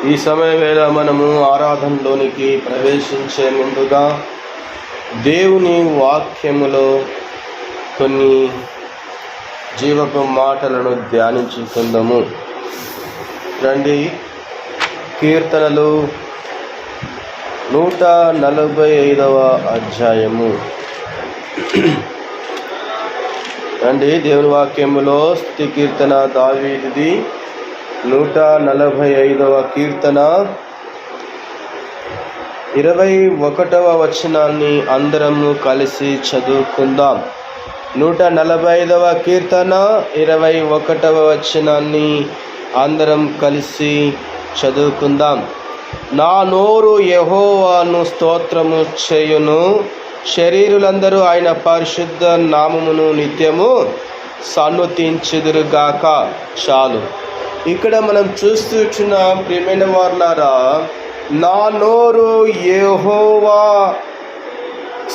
ఈ సమయ వేళ మనము ఆరాధనలోనికి ప్రవేశించే ముందుగా దేవుని వాక్యములో కొన్ని జీవపు మాటలను ధ్యానించుకుందాము. రండి, కీర్తనలు 145వ అధ్యాయము. రండి, దేవుని వాక్యములో స్తుతి కీర్తన దావీదుది 145వ కీర్తన 21వ వచనాన్ని అందరము కలిసి చదువుకుందాం. 145వ కీర్తన 21వ వచనాన్ని అందరం కలిసి చదువుకుందాం. నా నోరు యెహోవాను స్తోత్రము చేయును, శరీరులందరూ ఆయన పరిశుద్ధ నామమును నిత్యము సన్నుతించుదురుగాక. చాలు. ఇక్కడ మనం చూస్తున్న ప్రియమైన వారులారా, నా నోరు యెహోవా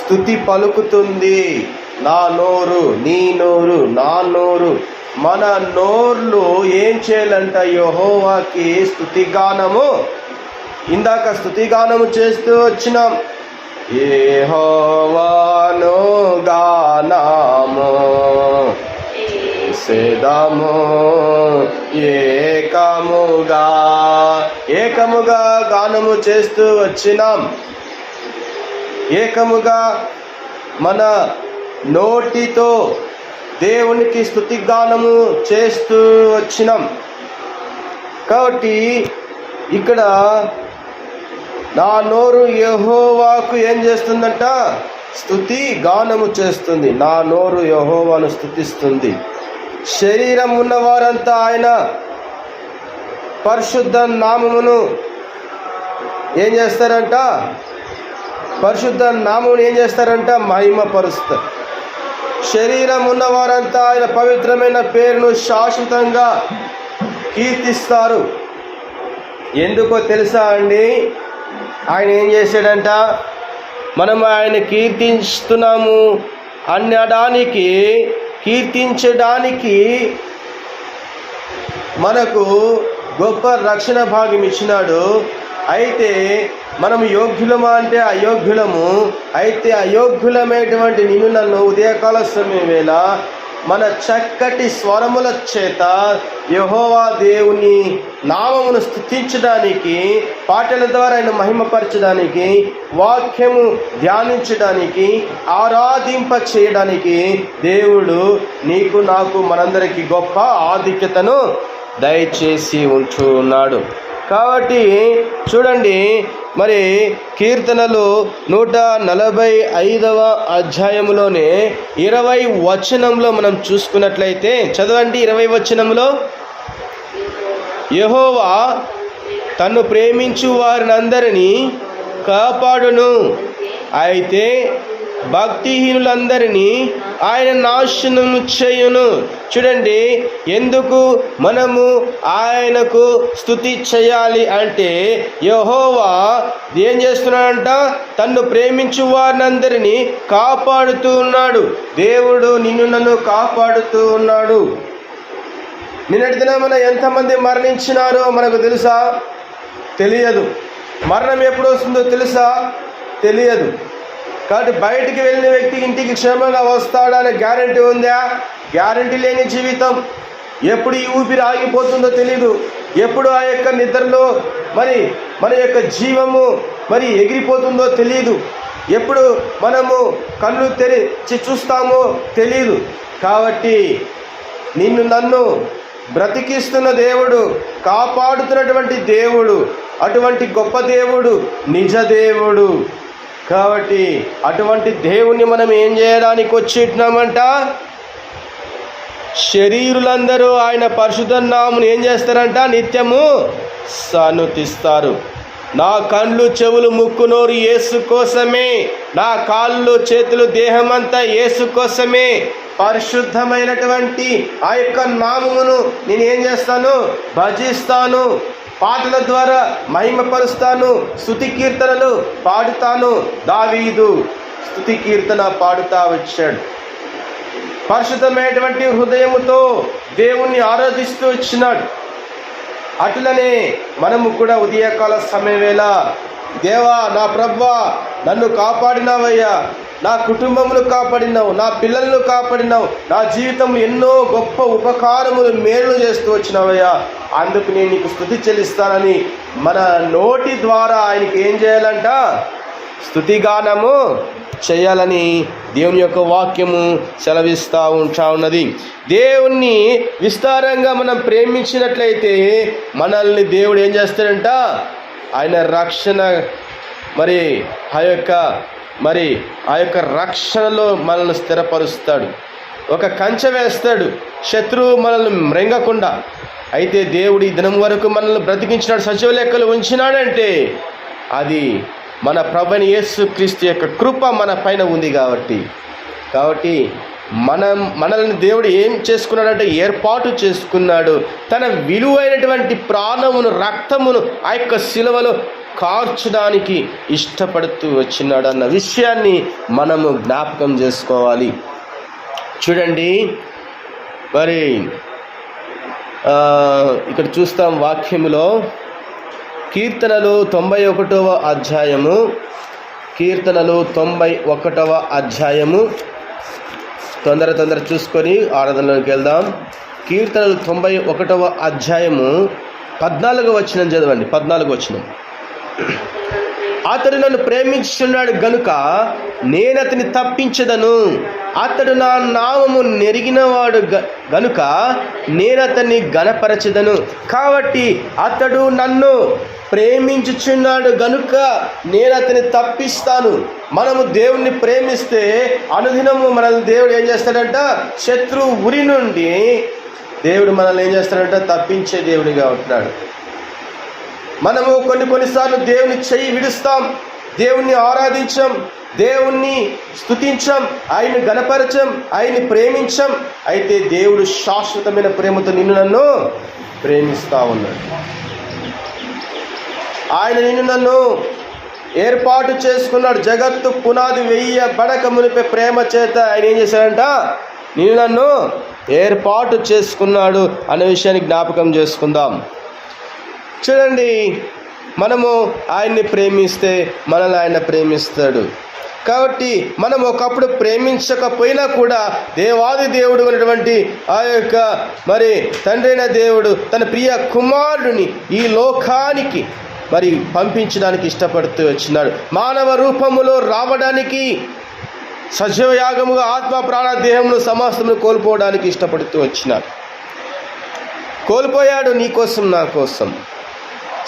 స్తుతి పలుకుతుంది. నా నోరు, నీ నోరు, నా నోరు, మన నోర్లు ఏం చేయాలంట? యెహోవాకి స్తుతిగానము. ఇందాక స్తుతిగానము చేస్తూ వచ్చినాం. యెహోవాను గానము చేసేదము ఏకముగా గానము చేస్తూ వచ్చినాం. ఏకముగా మన నోటితో దేవునికి స్తుతి గానము చేస్తూ వచ్చినాం. కాబట్టి ఇక్కడ నా నోరు యెహోవాకు ఏం చేస్తుందంట? స్తుతి గానము చేస్తుంది. నా నోరు యెహోవాను స్తుతిస్తుంది. శరీరం ఉన్నవారంతా ఆయన పరిశుద్ధ నామమును ఏం చేస్తారంట? పరిశుద్ధ నామమును ఏం చేస్తారంట? మహిమపరుస్తారు. శరీరం ఉన్నవారంతా ఆయన పవిత్రమైన పేరును శాశ్వతంగా కీర్తిస్తారు. ఎందుకో తెలుసా అండి? ఆయన ఏం చేశాడంట? మనం ఆయన కీర్తిస్తున్నాము అనడానికి, కీర్తించడానికి మనకు గొప్ప రక్షణ భాగ్యం ఇచ్చినాడు. అయితే మనం యోగ్యులమా అంటే అయోగ్యులము. అయితే అయోగ్యులమైనటువంటి నిన్ను నన్ను ఉదయకాల సమయం వేళ మన చక్కటి స్వరముల చేత యెహోవా దేవుని నామమును స్తుతించడానికి, పాటల ద్వారా ఆయన మహిమపరచడానికి, వాక్యము ధ్యానించడానికి, ఆరాధింప చేయడానికి దేవుడు నీకు నాకు మనందరికీ గొప్ప ఆధిక్యతను దయచేసి ఉంచున్నాడు. కాబట్టి చూడండి, మరి కీర్తనలు 145వ అధ్యాయములోనే 20 వచనంలో మనం చూసుకున్నట్లయితే, చదవండి. 20 వచనంలో, యెహోవా తన్ను ప్రేమించు వారినందరినీ కాపాడును, అయితే భక్తిహీనులందరినీ ఆయన నాశనము చేయును. చూడండి, ఎందుకు మనము ఆయనకు స్తుతి చేయాలి అంటే, యెహోవా ఏం చేస్తున్నాడంట? తన్ను ప్రేమించు వారినందరినీ కాపాడుతూ ఉన్నాడు. దేవుడు నిన్ను నన్ను కాపాడుతూ ఉన్నాడు. నిన్నటి దినమున ఎంతమంది మరణించినారో మనకు తెలుసా? తెలియదు. మరణం ఎప్పుడు వస్తుందో తెలుసా? తెలియదు. కాబట్టి బయటికి వెళ్ళిన వ్యక్తి ఇంటికి క్షేమంగా వస్తాడనే గ్యారంటీ ఉందా? గ్యారంటీ లేని జీవితం. ఎప్పుడు ఈ ఊపిరి ఆగిపోతుందో తెలీదు. ఎప్పుడు ఆ యొక్క నిద్రలో మరి మన యొక్క జీవము మరి ఎగిరిపోతుందో తెలియదు. ఎప్పుడు మనము కళ్ళు తెరిచి చూస్తామో తెలియదు. కాబట్టి నిన్ను నన్ను బ్రతికిస్తున్న దేవుడు, కాపాడుతున్నటువంటి దేవుడు, అటువంటి గొప్ప దేవుడు, నిజ దేవుడు. కాబట్టి అటువంటి దేవుణ్ణి మనం ఏం చేయడానికి వచ్చినామంట? శరీరులందరూ ఆయన పరిశుద్ధ నామమును ఏం చేస్తారంట? నిత్యము సన్నుతిస్తారు. నా కళ్ళు, చెవులు, ముక్కు, నోరు యేసు కోసమే. నా కాళ్ళు, చేతులు, దేహమంతా యేసు కోసమే. పరిశుద్ధమైనటువంటి ఆ యొక్క నామమును నేను ఏం చేస్తాను? భజిస్తాను. పాటల ద్వారా మహిమపరుస్తాను. స్తుతి కీర్తనలు పాడుతాను. దావీదు స్తుతి కీర్తన పాడుతా వచ్చాడు. పరిశుద్ధమైనటువంటి హృదయముతో దేవుణ్ణి ఆరాధిస్తూ వచ్చినాడు. అటులనే మనము కూడా ఉదయకాల సమయవేళ దేవా, నా ప్రభువా, నన్ను కాపాడినావయ్యా, నా కుటుంబమును కాపాడినావు, నా పిల్లలను కాపాడినావు, నా జీవితంలో ఎన్నో గొప్ప ఉపకారములు మేలు చేస్తూ వచ్చినావయ్యా, అందుకు నేను నీకు స్తుతి చెల్లిస్తానని మన నోటి ద్వారా ఆయనకి ఏం చేయాలంట? స్తుతిగానము చేయాలని దేవుని యొక్క వాక్యము సెలవిస్తూ ఉన్నది. దేవుణ్ణి విస్తారంగా మనం ప్రేమించినట్లయితే మనల్ని దేవుడు ఏం చేస్తాడంట? ఆయన రక్షణ ఆ యొక్క రక్షణలో మనల్ని స్థిరపరుస్తాడు. ఒక కంచె వేస్తాడు, శత్రువు మనల్ని మృంగకుండా. అయితే దేవుడు ఈ దినం వరకు మనల్ని బ్రతికించినాడు, సజీవ లెక్కలు ఉంచినాడంటే అది మన ప్రభువైన యేసుక్రీస్తు యొక్క కృప మన పైన ఉంది. కాబట్టి మనల్ని దేవుడు ఏం చేసుకున్నాడంటే ఏర్పాటు చేసుకున్నాడు. తన విలువైనటువంటి ప్రాణమును, రక్తమును ఆ యొక్క శిలువలో కార్చడానికి ఇష్టపడుతూ వచ్చినాడు అన్న విషయాన్ని మనము జ్ఞాపకం చేసుకోవాలి. చూడండి, మరి ఇక్కడ చూస్తాం వాక్యములో కీర్తనలు 91వ అధ్యాయము, కీర్తనలు 91వ అధ్యాయము, తొందర చూసుకొని ఆరాధనలోకి వెళ్దాం. కీర్తనలు 91వ అధ్యాయము 14వ వచనం చదవండి. 14వ వచనం. అతడు నన్ను ప్రేమించుచున్నాడు గనుక నేను అతని తప్పించదను, అతడు నా నామము నెరిగినవాడు గనుక నేను అతన్ని గణపరచెదను. కాబట్టి అతడు నన్ను ప్రేమించుచున్నాడు గనుక నేను అతన్ని తప్పిస్తాను. మనము దేవుణ్ణి ప్రేమిస్తే అనుదినము మనల్ని దేవుడు ఏం చేస్తాడంట? శత్రువు ఉరి నుండి దేవుడు మనల్ని ఏం చేస్తాడంట? తప్పించే దేవుడిగా ఉంటున్నాడు. మనము కొన్నిసార్లు దేవుని చెయ్యి విడుస్తాం, దేవుణ్ణి ఆరాధించం, దేవుణ్ణి స్తుతించం, ఆయన్ని గణపరచం, ఆయన్ని ప్రేమించం. అయితే దేవుడు శాశ్వతమైన ప్రేమతో నన్ను ప్రేమిస్తూ ఉన్నాడు. ఆయన నన్ను ఏర్పాటు చేసుకున్నాడు. జగత్తు పునాది వేయబడక మునిపే ప్రేమ చేత ఆయన ఏం చేశాడంట? నన్ను ఏర్పాటు చేసుకున్నాడు అనే విషయాన్ని జ్ఞాపకం చేసుకుందాం. చూడండి, మనము ఆయన్ని ప్రేమిస్తే మనల్ని ఆయన ప్రేమిస్తాడు. కాబట్టి మనం ఒకప్పుడు ప్రేమించకపోయినా కూడా దేవాది దేవుడు ఉన్నటువంటి ఆ యొక్క తండ్రి అయిన దేవుడు తన ప్రియ కుమారుడిని ఈ లోకానికి పంపించడానికి ఇష్టపడుతూ వచ్చినాడు. మానవ రూపములో రావడానికి, సజీవ యాగముగా ఆత్మ ప్రాణ దేహమును సమస్తమును కోల్పోవడానికి ఇష్టపడుతూ వచ్చినాడు. కోల్పోయాడు నీ కోసం, నా కోసం.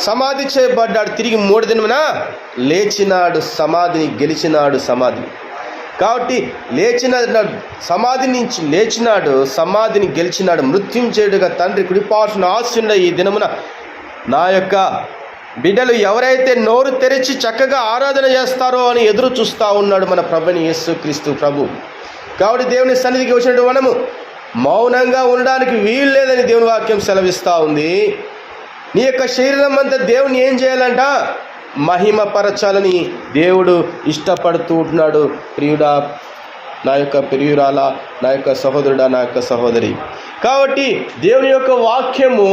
సమాధి చేయబడ్డాడు, తిరిగి 3 దినమున లేచినాడు, సమాధిని గెలిచినాడు. కాబట్టి సమాధి నుంచి లేచినాడు, సమాధిని గెలిచినాడు. మృత్యుంజయుడుగా తండ్రి కుడిపార్శ్వన ఆశీనుడ ఈ దినమున నా యొక్క బిడ్డలు ఎవరైతే నోరు తెరిచి చక్కగా ఆరాధన చేస్తారో అని ఎదురు చూస్తూ ఉన్నాడు మన ప్రభువైన యేసుక్రీస్తు ప్రభు. కాబట్టి దేవుని సన్నిధికి వచ్చినట్టు మనము మౌనంగా ఉండడానికి వీలు లేదని దేవుని వాక్యం సెలవిస్తూ ఉంది. నీ యొక్క శరీరం అంతా దేవుని ఏం చేయాలంట? మహిమపరచాలని దేవుడు ఇష్టపడుతూ ఉంటున్నాడు. ప్రియుడా, నా యొక్క ప్రియురాల, నా యొక్క సహోదరుడా, నా యొక్క సహోదరి. కాబట్టి దేవుని యొక్క వాక్యము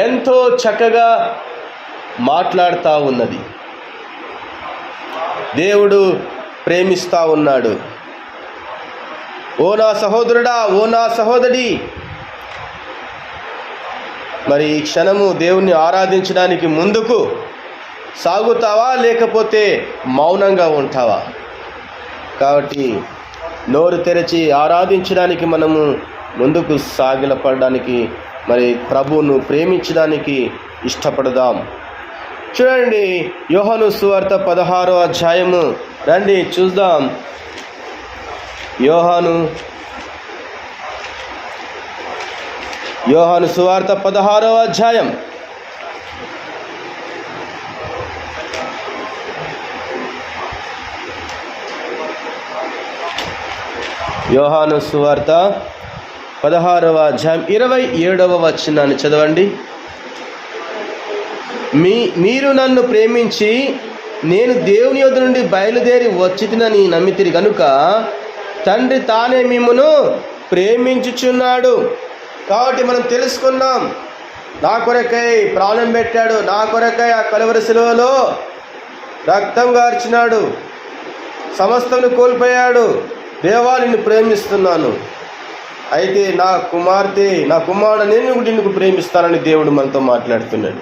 ఎంతో చక్కగా మాట్లాడుతూ ఉన్నది. దేవుడు ప్రేమిస్తూ ఉన్నాడు. ఓ నా సహోదరుడా, ఓ నా సహోదరి, ఈ క్షణము దేవుణ్ణి ఆరాధించడానికి ముందుకు సాగుతావా, లేకపోతే మౌనంగా ఉంటావా? కాబట్టి నోరు తెరచి ఆరాధించడానికి మనము ముందుకు సాగిలపడడానికి, ప్రభువును ప్రేమించడానికి ఇష్టపడదాం. చూడండి, యోహాను సువార్త 16వ అధ్యాయము, రండి చూద్దాం. యోహాను సువార్త 16వ అధ్యాయం. యోహాను సువార్త 16వ అధ్యాయం 27వ వచనాన్ని చదవండి. మీరు నన్ను ప్రేమించి నేను దేవుని యొద్ద నుండి బయలుదేరి వచ్చితినని నమ్మితిరి గనుక తండ్రి తానే మిమ్మును ప్రేమించుచున్నాడు. కాబట్టి మనం తెలుసుకున్నాం, నా కొరకై ప్రాణం పెట్టాడు, నా కొరకై ఆ కలువరి శిలువలో రక్తం గార్చినాడు, సమస్తను కోల్పోయాడు. దేవా నిన్ను ప్రేమిస్తున్నాను, అయితే నా కుమార్తె నా కుమారుడు నేను నిన్ను ప్రేమిస్తానని దేవుడు మనతో మాట్లాడుతున్నాడు.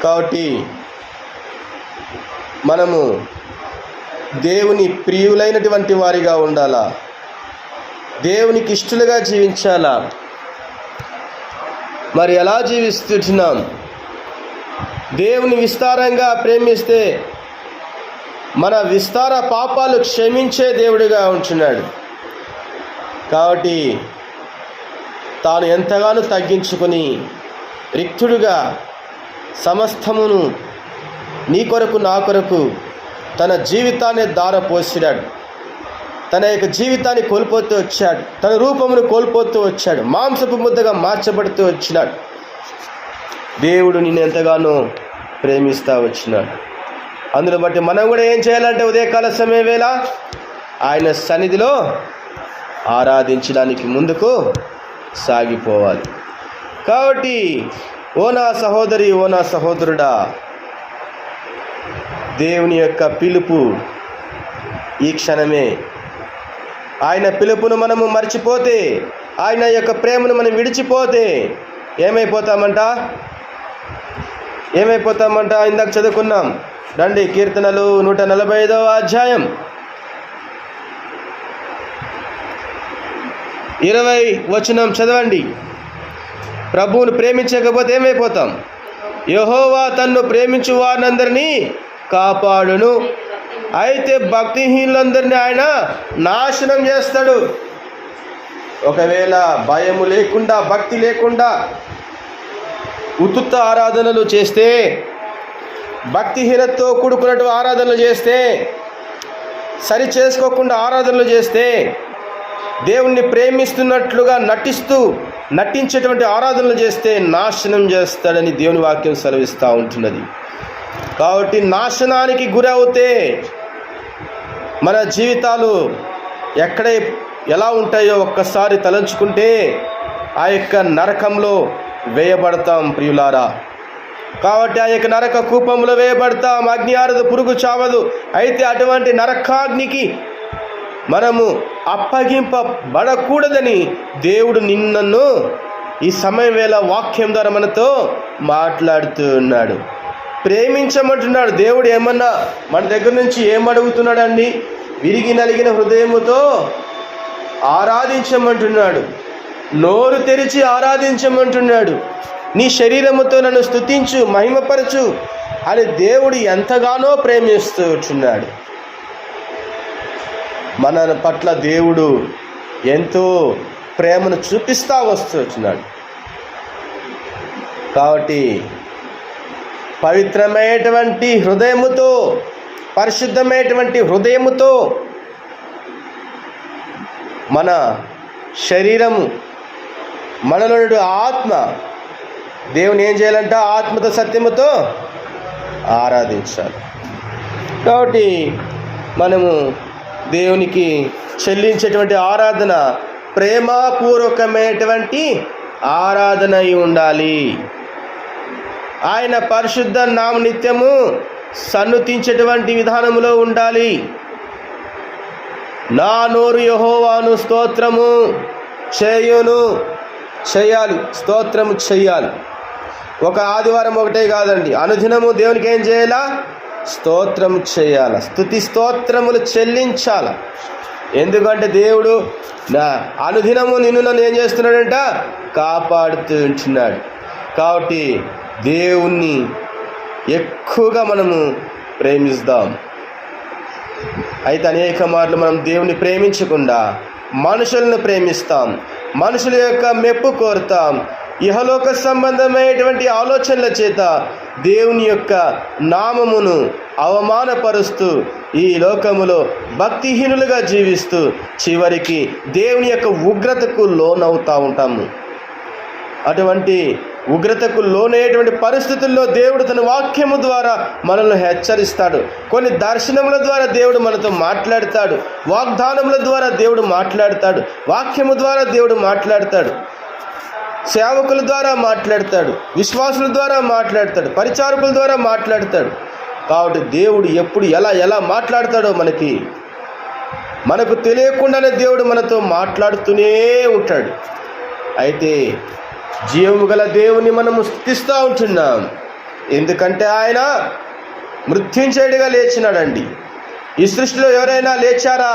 కాబట్టి మనము దేవుని ప్రియులైనటువంటి వారిగా ఉండాలా, దేవునికి ఇష్టలుగా జీవించాలా. మరి ఎలా జీవిస్తున్నాం? దేవుని విస్తారంగా ప్రేమిస్తే మన విస్తార పాపాలు క్షమించే దేవుడిగా ఉంటున్నాడు. కాబట్టి తాను ఎంతగానో తగ్గించుకొని రిక్తుడుగా సమస్తమును నీ కొరకు నా కొరకు తన జీవితాన్ని ధారపోసినాడు. తన యొక్క జీవితాన్ని కోల్పోతూ వచ్చాడు, తన రూపమును కోల్పోతూ వచ్చాడు, మాంసపు ముద్దగా మార్చబడుతూ వచ్చినాడు. దేవుడు నిన్ను ఎంతగానో ప్రేమిస్తూ వచ్చినాడు. అందును బట్టి మనం కూడా ఏం చేయాలంటే ఉదయకాల సమయం వేళ ఆయన సన్నిధిలో ఆరాధించడానికి ముందుకు సాగిపోవాలి. కాబట్టి ఓ నా సహోదరి, ఓ నా సహోదరుడా, దేవుని యొక్క పిలుపు ఈ క్షణమే. ఆయన పిలుపును మనము మర్చిపోతే, ఆయన యొక్క ప్రేమను మనం విడిచిపోతే ఏమైపోతామంట? ఇందాక చదువుకున్నాం రండి, కీర్తనలు 145వ అధ్యాయం 20 వచనం చదవండి. ప్రభువును ప్రేమించకపోతే ఏమైపోతాం? యెహోవా తన్ను ప్రేమించు వారినందరినీ కాపాడును, అయితే భక్తిహీనులందరినీ ఆయన నాశనం చేస్తాడు. ఒకవేళ భయము లేకుండా, భక్తి లేకుండా ఉత్తుత్త ఆరాధనలు చేస్తే, భక్తిహీనతతో కూడుకున్నటువంటి ఆరాధనలు చేస్తే, సరి చేసుకోకుండా ఆరాధనలు చేస్తే, దేవుణ్ణి ప్రేమిస్తున్నట్లుగా నటించేటువంటి ఆరాధనలు చేస్తే నాశనం చేస్తాడని దేవుని వాక్యం సెలవిస్తూ ఉంటున్నది. కాబట్టి నాశనానికి గురవుతే మన జీవితాలు ఎలా ఉంటాయో ఒక్కసారి తలంచుకుంటే ఆ యొక్క నరకంలో వేయబడతాం ప్రియులారా. కాబట్టి ఆ యొక్క నరక కూపంలో వేయబడతాం. అగ్ని ఆరదు, పురుగు చావదు. అయితే అటువంటి నరకాగ్నికి మనము అప్పగింపబడకూడదని దేవుడు నిన్నను ఈ సమయం వేళ వాక్యం ద్వారా మనతో మాట్లాడుతూ ఉన్నాడు. ప్రేమించమంటున్నాడు. దేవుడు ఏమన్నా మన దగ్గర నుంచి ఏమడుగుతున్నాడండి? విరిగి నలిగిన హృదయముతో ఆరాధించమంటున్నాడు, నోరు తెరిచి ఆరాధించమంటున్నాడు. నీ శరీరముతో నన్ను స్తుతించు, మహిమపరచు అని దేవుడు ఎంతగానో ప్రేమిస్తూ ఉంటున్నాడు. మన పట్ల దేవుడు ఎంతో ప్రేమను చూపిస్తూ వస్తున్నాడు. కాబట్టి పవిత్రమైనటువంటి హృదయముతో, పరిశుద్ధమైనటువంటి హృదయముతో మన శరీరము, మనలోని ఆత్మ దేవుని ఏం చేయాలంట? ఆత్మతో సత్యముతో ఆరాధించాలి. కాబట్టి మనము దేవునికి చెల్లించేటువంటి ఆరాధన ప్రేమపూర్వకమైనటువంటి ఆరాధన అయి ఉండాలి. ఆయన పరిశుద్ధ నామ నిత్యము సన్నుతించేటువంటి విధానములో ఉండాలి. నా నోరు యెహోవాను స్తోత్రము చేయాలి, స్తోత్రము చేయాలి. ఒక ఆదివారం ఒకటే కాదండి, అనుదినము దేవునికి ఏం చేయాలా? స్తోత్రం చేయాల, స్తుతి స్తోత్రములు చెల్లించాల. ఎందుకంటే దేవుడు అనుదినము నన్ను ఏం చేస్తున్నాడంట? కాపాడుతూ ఉంటున్నాడు. కాబట్టి దేవుణ్ణి ఎక్కువగా మనము ప్రేమిస్తాం. అయితే అనేక మార్లు మనం దేవుని ప్రేమించకుండా మనుషులను ప్రేమిస్తాం, మనుషుల యొక్క మెప్పు కోరుతాం. ఇహలోక సంబంధమైనటువంటి ఆలోచనల చేత దేవుని యొక్క నామమును అవమానపరుస్తూ ఈ లోకములో భక్తిహీనులుగా జీవిస్తూ చివరికి దేవుని యొక్క ఉగ్రతకు లోనవుతూ ఉంటాము. అటువంటి ఉగ్రతకు లోనయ్యేటువంటి పరిస్థితుల్లో దేవుడు తన వాక్యము ద్వారా మనల్ని హెచ్చరిస్తాడు. కొన్ని దర్శనముల ద్వారా దేవుడు మనతో మాట్లాడతాడు, వాగ్దానముల ద్వారా దేవుడు మాట్లాడతాడు, వాక్యము ద్వారా దేవుడు మాట్లాడతాడు. సేవకుల ద్వారా మాట్లాడతాడు, విశ్వాసుల ద్వారా మాట్లాడతాడు, పరిచారకుల ద్వారా మాట్లాడతాడు. కాబట్టి దేవుడు ఎప్పుడు ఎలా మాట్లాడతాడో మనకు తెలియకుండానే దేవుడు మనతో మాట్లాడుతూనే ఉంటాడు. అయితే జీవము గల దేవుని మనము స్తుతిస్తూ ఉంటున్నాం. ఎందుకంటే ఆయన మృత్యుంజయుడిగా లేచినాడండి. ఈ సృష్టిలో ఎవరైనా లేచారా?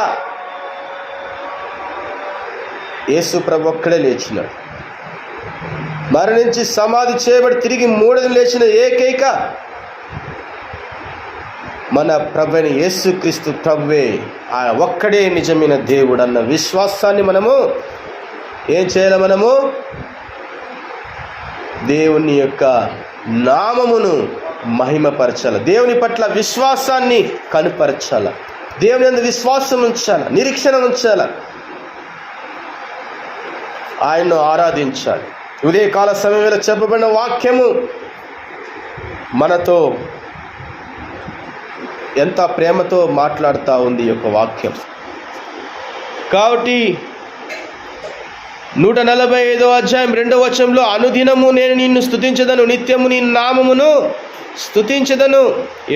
యేసు ప్రభు ఒక్కడే లేచినాడు. మరణించి సమాధి చేయబడి తిరిగి మూడోది లేచిన ఏకైక మన ప్రభువైన యేసుక్రీస్తు ప్రభువే. ఆ ఒక్కడే నిజమైన దేవుడు అన్న విశ్వాసాన్ని మనము ఏం చేయాలి? మనము దేవుని యొక్క నామమును మహిమపరచాల, దేవుని పట్ల విశ్వాసాన్ని కనుపరచాల, దేవుని యందు విశ్వాసం ఉంచాల, నిరీక్షణ ఉంచాల, ఆయన్ను ఆరాధించాలి. ఉదయకాల సమయంలో చెప్పబడిన వాక్యము మనతో ఎంత ప్రేమతో మాట్లాడుతూ ఉంది ఈ యొక్క వాక్యం. కాబట్టి 145వ అధ్యాయం 2వ వచనంలో, అనుదినము నేను నిన్ను స్తుతించదను, నిత్యము నీ నామమును స్తుతించదను,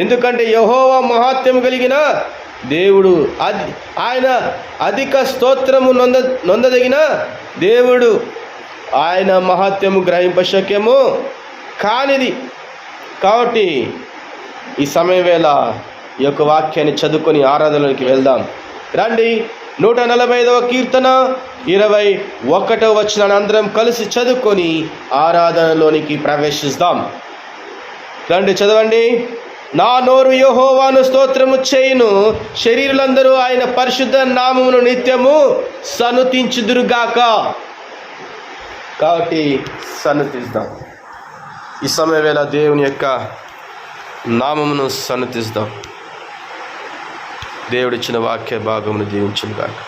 ఎందుకంటే యెహోవా మహాత్మ్యము కలిగిన దేవుడు, ఆయన అధిక స్తోత్రము నొందదగిన దేవుడు, ఆయన మహాత్మ్యము గ్రహింపశక్యము కానిది. కాబట్టి ఈ సమయం వేళ ఈ యొక్క వాక్యాన్ని చదువుకొని ఆరాధనలోకి వెళ్దాం రండి. 145వ కీర్తన 21వ వచనాన్ని అందరం కలిసి చదువుకొని ఆరాధనలోనికి ప్రవేశిస్తాం. రండి, చదవండి. నా నోరు యెహోవాను స్తోత్రము చేయును, శరీరులందరూ ఆయన పరిశుద్ధ నామమును నిత్యము సన్నుతించుదురుగాక. కాబట్టి సన్నుతిస్తాం. ఈ సమయ వేళ దేవుని యొక్క నామమును సన్నుతిస్తాం. దేవుడిచ్చిన వాక్య భాగమును దీవించుగాక.